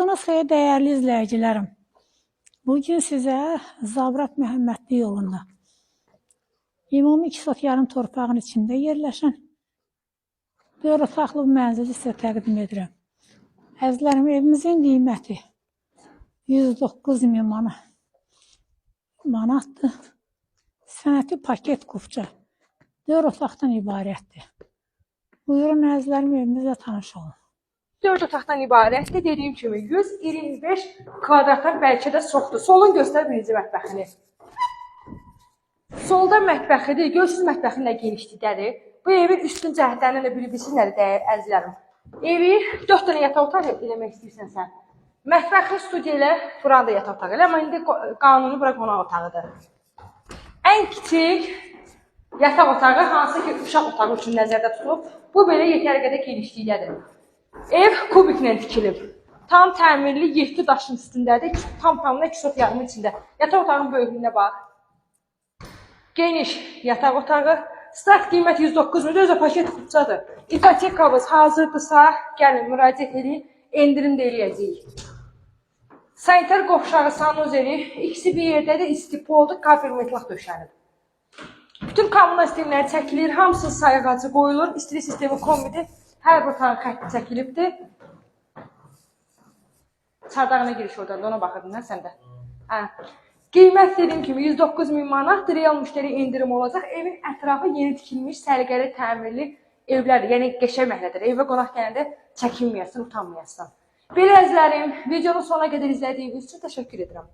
Sabahınız xeyir değerli izləyicilərim. Bugün sizə Zabrat Məhəmmədli yolunda ümumi 2 sot yarım torpağın içində yerləşən 4 otaqlı bir mənzili sizə təqdim edirəm. Əzizlərim, evimizin qiyməti 109.000 manatdır. Sənəti paket kupça 4 otaqdan ibarətdir. Buyurun əzizlərim, evimizlə tanış olun. 4 otaqdan ibarətdir. Dediyim kimi 125 kvadratdan bəlkə də çoxdur. Solun göstər birinci mətbəxini. Solda mətbəxidir. Görsünüz mətbəxin nə genişlikdədir. Bu evin üstün cəhətlərindən də bilirsin nədir dəyər əzizlərim. Evi 4 dənə yataq otağı eləmək istəyirsən sən. Mətbəxi studiya ilə, buranı da yataq otağı elə. Amma indi qanuni bura qonaq otağıdır. Ən kiçik yataq otağı hansı ki uşaq otağı üçün nəzərdə tutulub. Bu belə yetəri qədər genişlikdədir. Ev kubiklə tikilib. Tam təmirli 7 daşın üstündədir. Tam-tamına 2 sot yarımın içində. Yataq otağının böyüklüyünə bax. Geniş yataq otağı. Start qiymət 109.000, özü paket kupçadır. İpotekamız hazırdırsa, gəlin müraciət edin, endirim də eləyəcəyik. Sanitar qovşağı, sanuzeli, ikisi bir yerdədir, istipoldur, kafir metlaq döşənib. Bütün kommunal sistemləri çəkilir, hamısı sayıq ağacı qoyulur, istili sistemi kombidir. Hər bir otağın xətti çəkilibdir. Çardağına giriş oradan da ona baxırdın sən də. Qiymət dediyim kimi 109.000 manatdır, real müştəri indirim olacaq. Evin ətrafı yeni tikilmiş, səliqəli, təmirli evlərdir. Yəni qəşəng məhəllədir. Evə qonaq gələndə çəkinməyəsən, utanmayəsən. Belə əzizlərim, videonu sona qədər izlədiyiniz üçün təşəkkür edirəm.